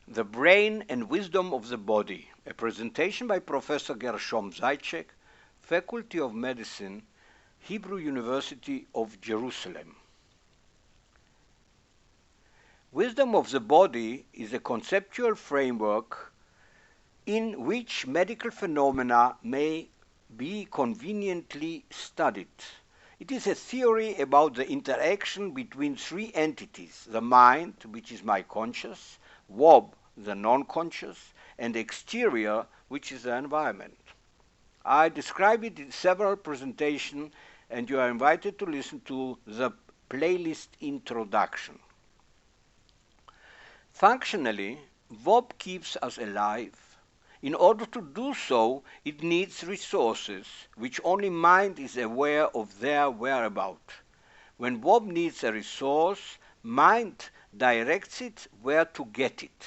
The Brain and Wisdom of the Body, a presentation by Professor Gershom Zaitchik, Faculty of Medicine, Hebrew University of Jerusalem. Wisdom of the Body is a conceptual framework in which medical phenomena may be conveniently studied. It is a theory about the interaction between three entities: the mind, which is my conscious, Wob, the non-conscious, and exterior, which is the environment. I describe it in several presentations, and you are invited to listen to the playlist introduction. Functionally, Wob keeps us alive. In order to do so, it needs resources, which only mind is aware of their whereabouts. When Wob needs a resource, mind directs it where to get it.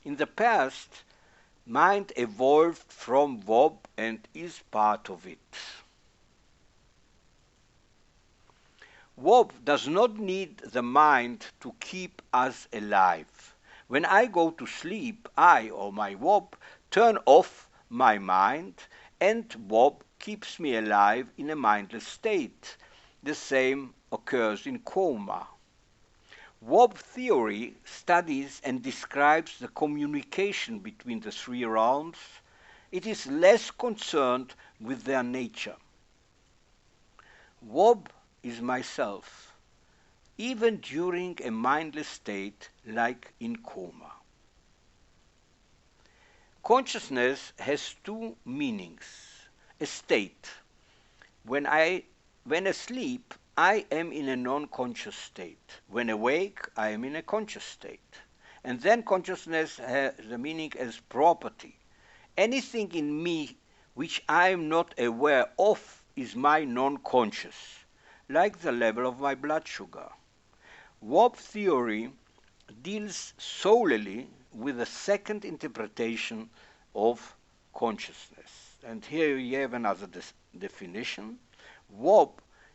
In the past, mind evolved from Wob and is part of it. Wob does not need the mind to keep us alive. When I go to sleep, I or my Wob turn off my mind, and Wob keeps me alive in a mindless state. The same occurs in coma. Wob theory studies and describes the communication between the three realms. It is less concerned with their nature. Wob is myself, even during a mindless state like in coma. Consciousness has two meanings. A state. When asleep, I am in a non-conscious state. When awake, I am in a conscious state. And then consciousness has the meaning as property. Anything in me which I am not aware of is my non-conscious, like the level of my blood sugar. Wob theory deals solely with a second interpretation of consciousness. And here you have another definition. Wob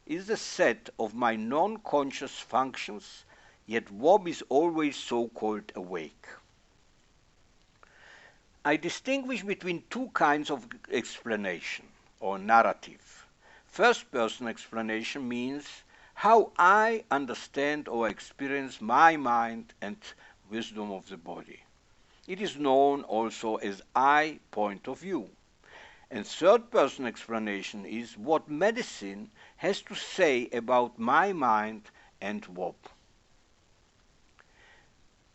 is the set of my non-conscious functions, yet Wob is always so-called awake. I distinguish between two kinds of explanation or narrative. First-person explanation means how I understand or experience my mind and wisdom of the body. It is known also as I point of view. And third-person explanation is what medicine has to say about my mind and Wob.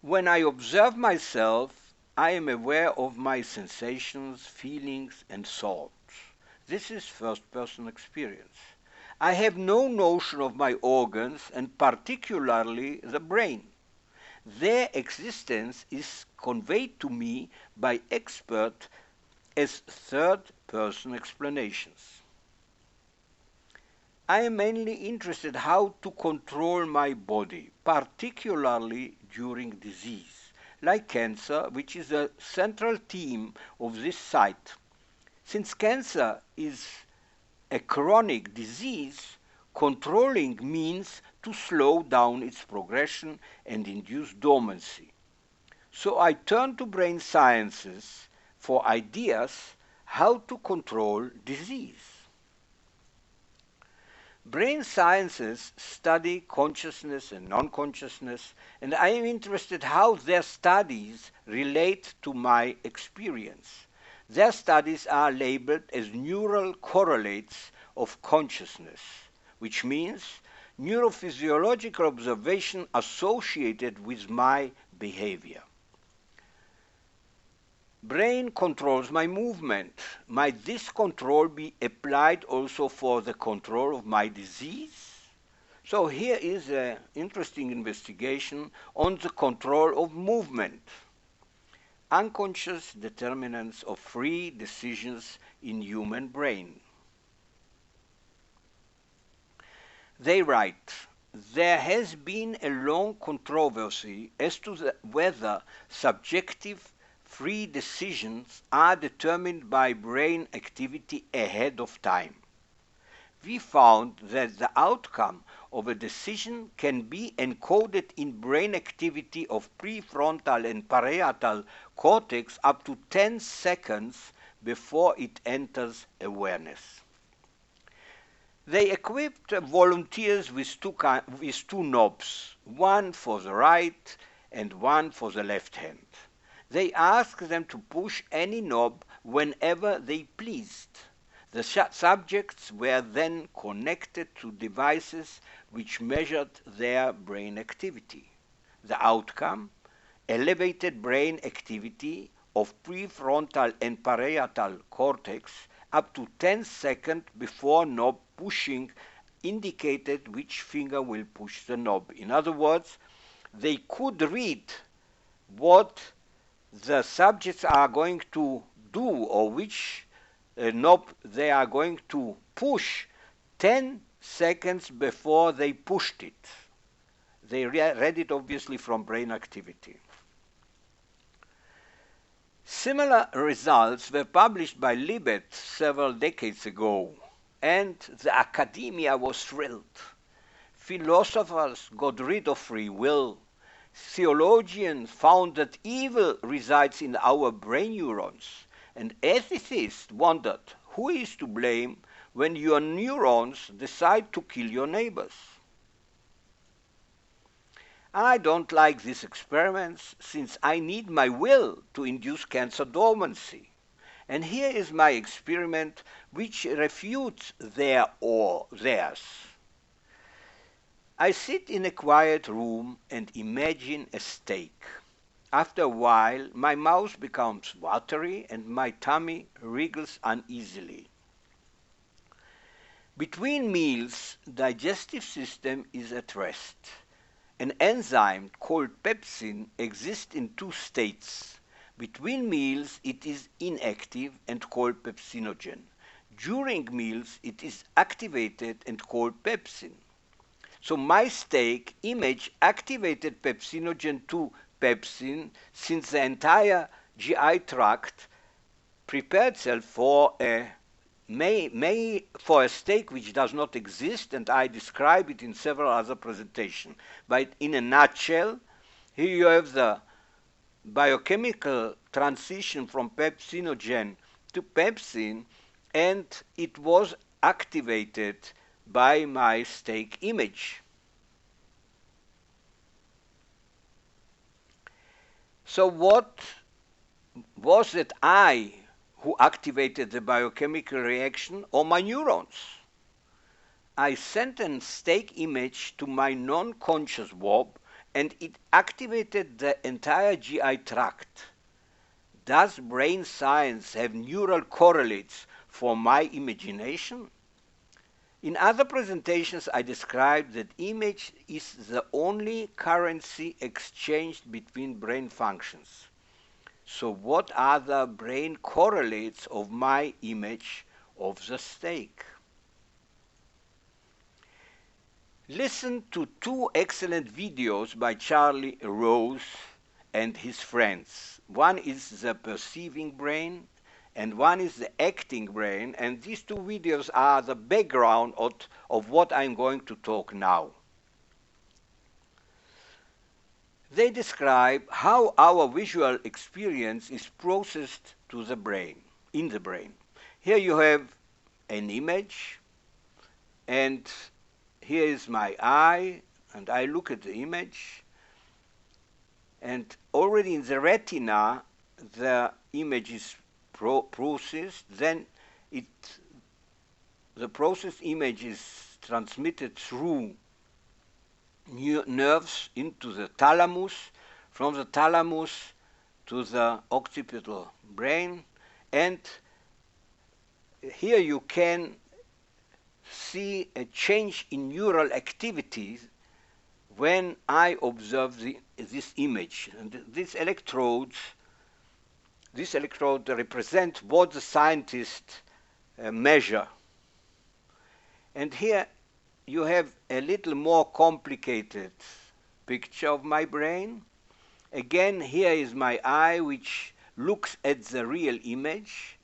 When I observe myself, I am aware of my sensations, feelings, and thoughts. This is first-person experience. I have no notion of my organs, and particularly the brain. Their existence is conveyed to me by experts as third-person explanations. I am mainly interested how to control my body, particularly during disease, like cancer, which is a central theme of this site. Since cancer is a chronic disease, controlling means to slow down its progression and induce dormancy. So I turn to brain sciences for ideas how to control disease. Brain sciences study consciousness and non-consciousness, and I am interested how their studies relate to my experience. Their studies are labeled as neural correlates of consciousness, which means neurophysiological observation associated with my behavior. Brain controls my movement. Might this control be applied also for the control of my disease? So here is an interesting investigation on the control of movement. Unconscious determinants of free decisions in human brain. They write, there has been a long controversy as to whether subjective free decisions are determined by brain activity ahead of time. We found that the outcome of a decision can be encoded in brain activity of prefrontal and parietal cortex up to 10 seconds before it enters awareness. They equipped volunteers with two knobs, one for the right and one for the left hand. They asked them to push any knob whenever they pleased. The subjects were then connected to devices which measured their brain activity. The outcome? Elevated brain activity of prefrontal and parietal cortex up to 10 seconds before knob pushing indicated which finger will push the knob. In other words, they could read what the subjects are going to do or which knob they are going to push 10 seconds before they pushed it. They read it obviously from brain activity. Similar results were published by Libet several decades ago, and the academia was thrilled. Philosophers got rid of free will. Theologians found that evil resides in our brain neurons, and ethicists wondered who is to blame when your neurons decide to kill your neighbors. I don't like these experiments since I need my will to induce cancer dormancy. And here is my experiment which refutes theirs. I sit in a quiet room and imagine a steak. After a while, my mouth becomes watery and my tummy wriggles uneasily. Between meals, digestive system is at rest. An enzyme called pepsin exists in two states. Between meals, it is inactive and called pepsinogen. During meals, it is activated and called pepsin. So my steak image activated pepsinogen to pepsin since the entire GI tract prepared itself for a steak which does not exist, and I describe it in several other presentations. But in a nutshell, here you have the biochemical transition from pepsinogen to pepsin, and it was activated by my steak image. So what was it who activated the biochemical reaction or my neurons? I sent a steak image to my non-conscious WOB and it activated the entire GI tract. Does brain science have neural correlates for my imagination? In other presentations, I described that image is the only currency exchanged between brain functions. So what are the brain correlates of my image of the steak? Listen to two excellent videos by Charlie Rose and his friends. One is the perceiving brain and one is the acting brain, and these two videos are the background of what I'm going to talk now. They describe how our visual experience is processed to the brain, in the brain. Here you have an image, and here is my eye, and I look at the image, and already in the retina, the image is processed, then the processed image is transmitted through nerves into the thalamus, from the thalamus to the occipital brain, and here you can see a change in neural activities when I observe this image. And these electrodes represent what the scientists measure. And here you have a little more complicated picture of my brain. Again, here is my eye, which looks at the real image,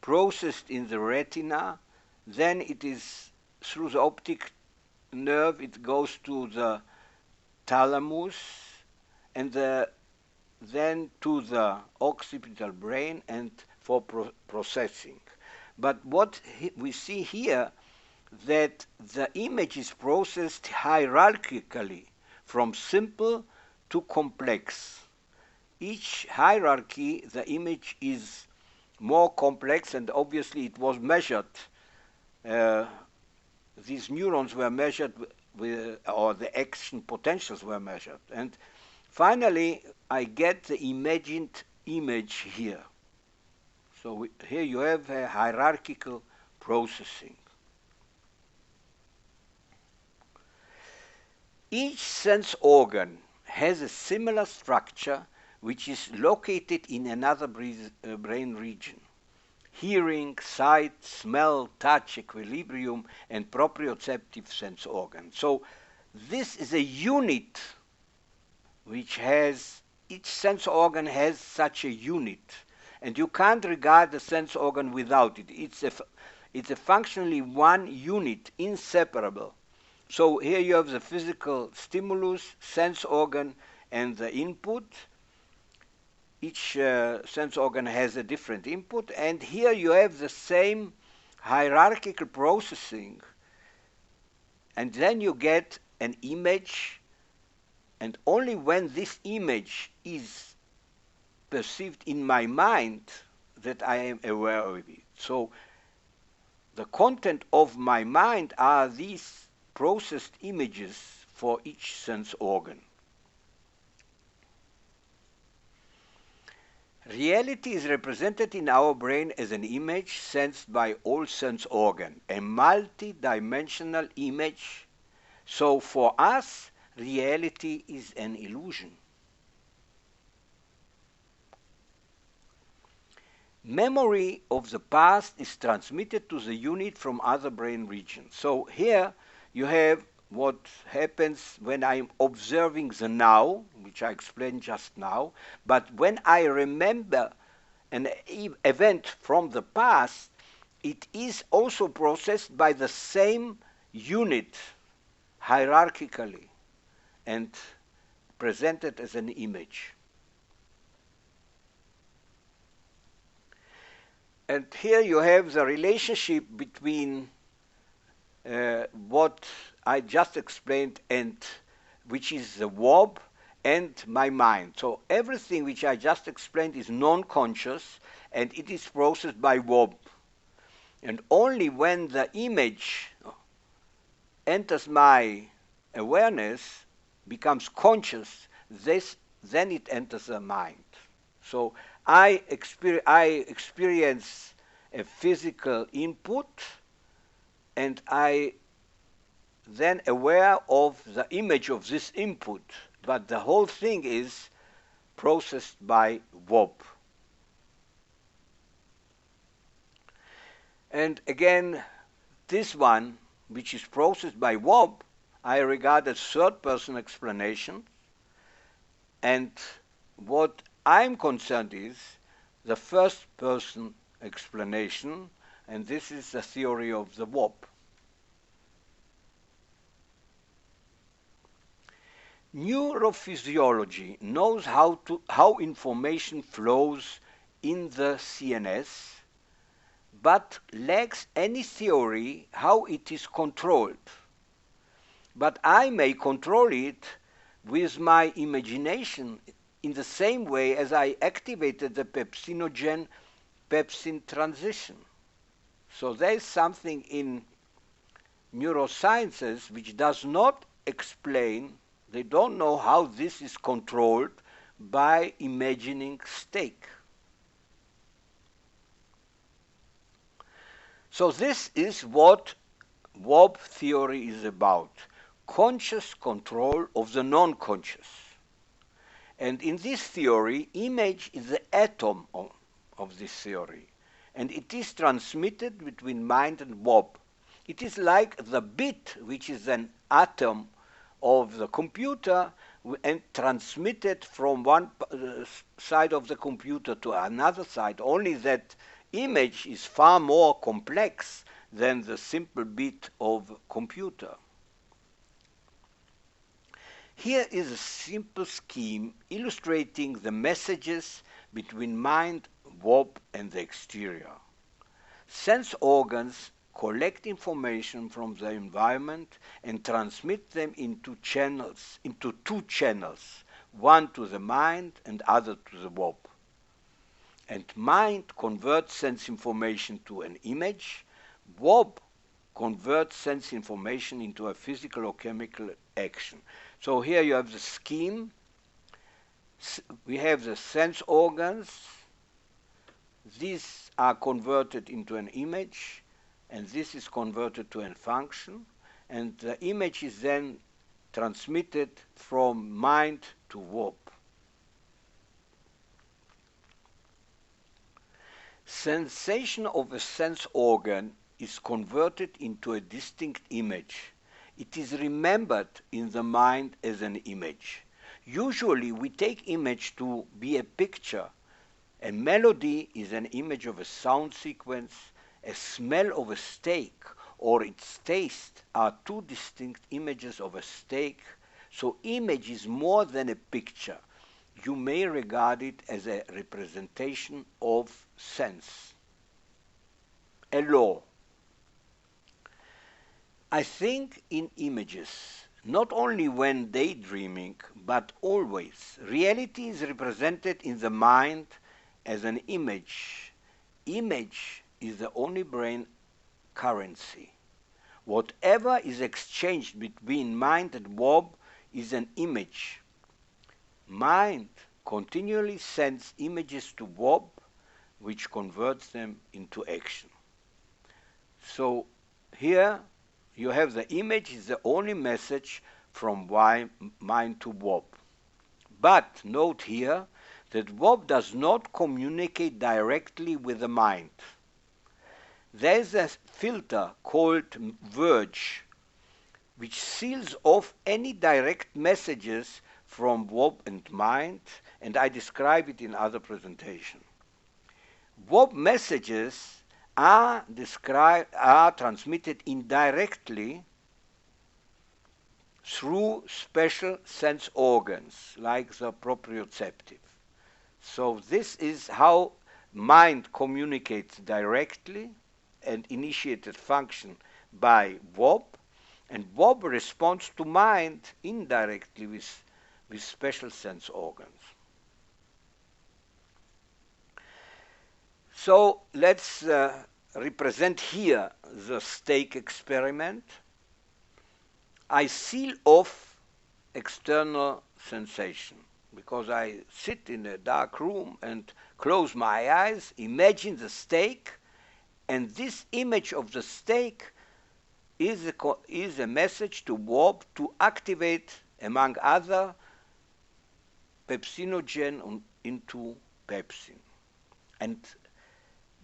processed in the retina. Then it is through the optic nerve, it goes to the thalamus, and then to the occipital brain and for processing. But what we see here, that the image is processed hierarchically from simple to complex. Each hierarchy, the image is more complex, and obviously it was measured. These neurons were measured or the action potentials were measured. And finally, I get the imagined image here. So here you have a hierarchical processing. Each sense organ has a similar structure which is located in another brain region. Hearing, sight, smell, touch, equilibrium, and proprioceptive sense organ. So this is a unit which has, each sense organ has such a unit. And you can't regard the sense organ without it. It's a functionally one unit, inseparable. So here you have the physical stimulus, sense organ, and the input. Each sense organ has a different input, and here you have the same hierarchical processing, and then you get an image, and only when this image is perceived in my mind that I am aware of it. So the content of my mind are these processed images for each sense organ. Reality is represented in our brain as an image sensed by all sense organs, a multi-dimensional image. So for us, reality is an illusion. Memory of the past is transmitted to the unit from other brain regions. So here you have what happens when I'm observing the now, which I explained just now, but when I remember an event from the past, it is also processed by the same unit hierarchically and presented as an image. And here you have the relationship between what I just explained, and which is the WOB, and my mind. So everything which I just explained is non-conscious, and it is processed by WOB. And only when the image enters my awareness, becomes conscious, then it enters the mind. So I experience a physical input, and I then aware of the image of this input, but the whole thing is processed by WOB. And again, this one, which is processed by WOB, I regard as third-person explanation, and what I'm concerned is the first-person explanation, and this is the theory of the WOB. Neurophysiology knows how information flows in the CNS, but lacks any theory how it is controlled. But I may control it with my imagination in the same way as I activated the pepsinogen-pepsin transition. So there is something in neurosciences which does not explain. They don't know how this is controlled by imagining steak. So this is what WOB theory is about, conscious control of the non-conscious. And in this theory, image is the atom of this theory, and it is transmitted between mind and WOB. It is like the bit, which is an atom of the computer, and transmitted from one side of the computer to another side, only that image is far more complex than the simple bit of computer. Here is a simple scheme illustrating the messages between mind, WOB, and the exterior. Sense organs collect information from the environment and transmit them into two channels, one to the mind and other to the WOB. And mind converts sense information to an image, WOB converts sense information into a physical or chemical action. So here you have the scheme. We have the sense organs. These are converted into an image, and this is converted to a function, and the image is then transmitted from mind to WOB. Sensation of a sense organ is converted into a distinct image. It is remembered in the mind as an image. Usually we take image to be a picture. A melody is an image of a sound sequence. A smell of a steak or its taste are two distinct images of a steak. So image is more than a picture. You may regard it as a representation of sense. A law. I think in images, not only when daydreaming, but always. Reality is represented in the mind as an image. Image is the only brain currency. Whatever is exchanged between mind and WOB is an image. Mind continually sends images to WOB, which converts them into action. So here you have the image is the only message from mind to WOB. But note here that WOB does not communicate directly with the mind. There is a filter called verge, which seals off any direct messages from WOB and mind, and I describe it in other presentations. WOB messages are transmitted indirectly through special sense organs, like the proprioceptive. So this is how mind communicates directly and initiated function by WOB, and WOB responds to mind indirectly with special sense organs. So let's represent here the steak experiment. I seal off external sensation because I sit in a dark room and close my eyes, imagine the steak, and this image of the steak is a message to WOB to activate, among other, pepsinogen into pepsin. And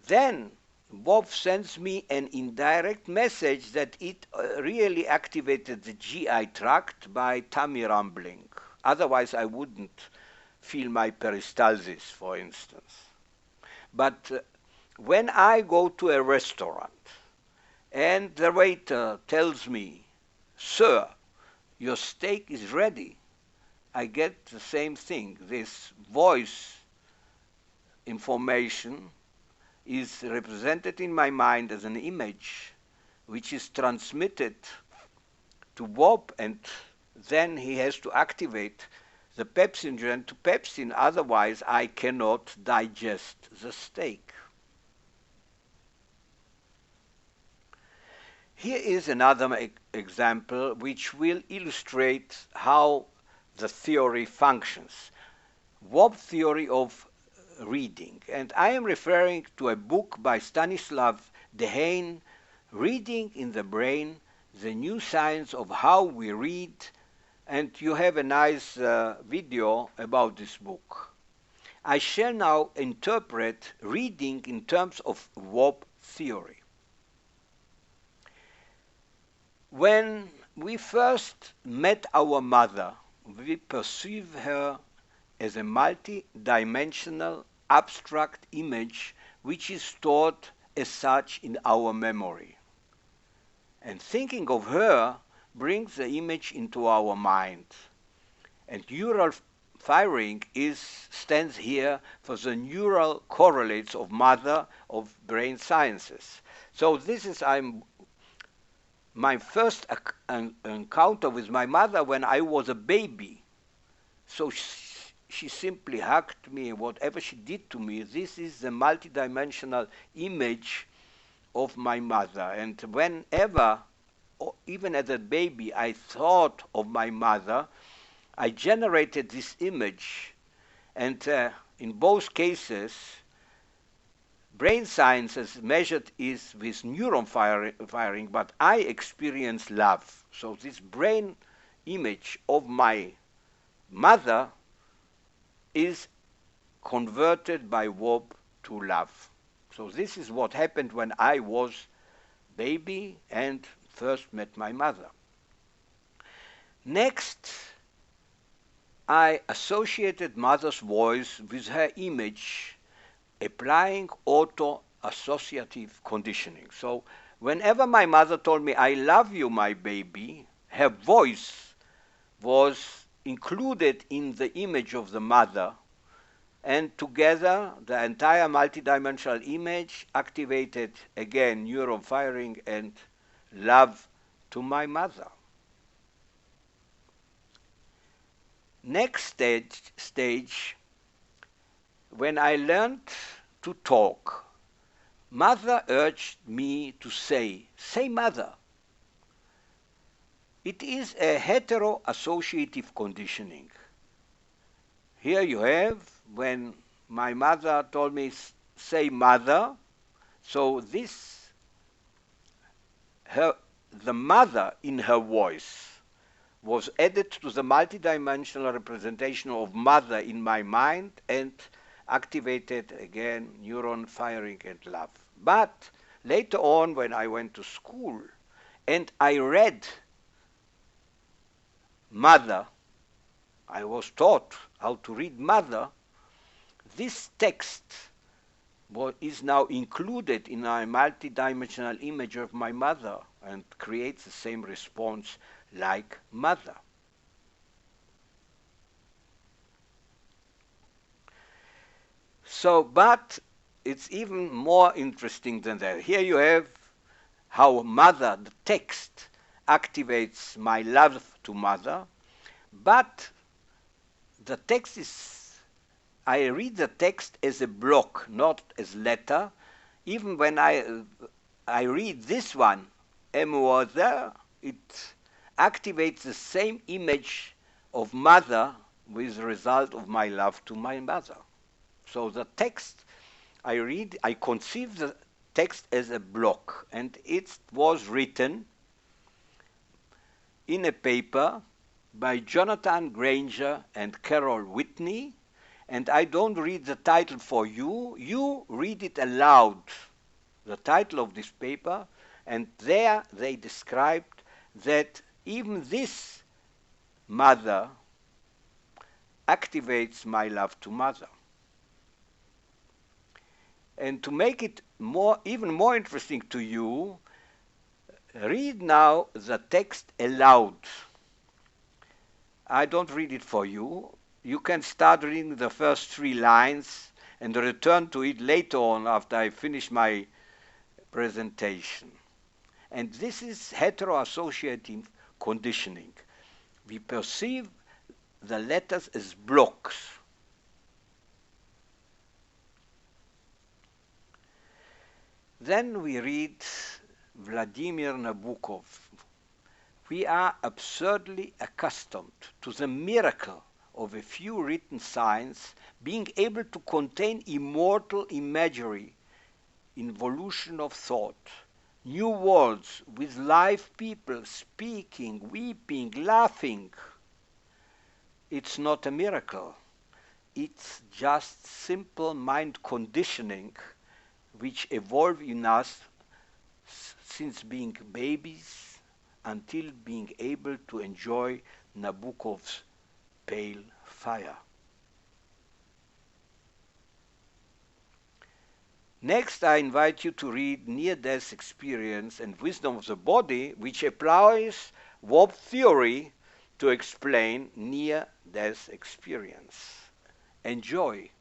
then WOB sends me an indirect message that it really activated the GI tract by tummy rumbling. Otherwise, I wouldn't feel my peristalsis, for instance. But when I go to a restaurant and the waiter tells me, "Sir, your steak is ready," I get the same thing. This voice information is represented in my mind as an image, which is transmitted to WOB, and then he has to activate the pepsinogen to pepsin, otherwise I cannot digest the steak. Here is another example which will illustrate how the theory functions. WOB theory of reading. And I am referring to a book by Stanislav Dehaene, Reading in the Brain, The New Science of How We Read, and you have a nice video about this book. I shall now interpret reading in terms of WOB theory. When we first met our mother, we perceive her as a multi-dimensional abstract image which is stored as such in our memory. And thinking of her brings the image into our mind. And neural firing stands here for the neural correlates of mother of brain sciences. So this is my first encounter with my mother when I was a baby. So she simply hugged me, whatever she did to me. This is the multidimensional image of my mother. And whenever, even as a baby, I thought of my mother, I generated this image. And in both cases, brain sciences measured is with neuron firing, but I experience love. So this brain image of my mother is converted by WOB to love. So this is what happened when I was baby and first met my mother. Next, I associated mother's voice with her image, applying auto-associative conditioning. So whenever my mother told me, "I love you, my baby," her voice was included in the image of the mother, and together the entire multidimensional image activated again neuron firing and love to my mother. Next stage, when I learned to talk, mother urged me to say mother. It is a hetero-associative conditioning. Here you have, when my mother told me, say mother, so the mother in her voice was added to the multidimensional representation of mother in my mind and activated again neuron firing and love. But later on, when I went to school and I read mother, I was taught how to read mother, this text is now included in a multidimensional image of my mother and creates the same response like mother. So, but it's even more interesting than that. Here you have how mother, the text, activates my love to mother, but the text is, I read the text as a block, not as letter. Even when I read this one, mother, it activates the same image of mother with the result of my love to my mother. So the text I read, I conceive the text as a block, and it was written in a paper by Jonathan Granger and Carol Whitney, and I don't read the title for you. You read it aloud, the title of this paper, and there they described that even this mother activates my love to mother. And to make it even more interesting to you, read now the text aloud. I don't read it for you. You can start reading the first 3 lines and return to it later on after I finish my presentation. And this is heteroassociative conditioning. We perceive the letters as blocks. Then we read Vladimir Nabokov. We are absurdly accustomed to the miracle of a few written signs being able to contain immortal imagery, involution of thought, new worlds with live people speaking, weeping, laughing. It's not a miracle. It's just simple mind conditioning which evolve in us since being babies until being able to enjoy Nabokov's pale fire. Next, I invite you to read Near-Death Experience and Wisdom of the Body, which applies WOB theory to explain near death experience. Enjoy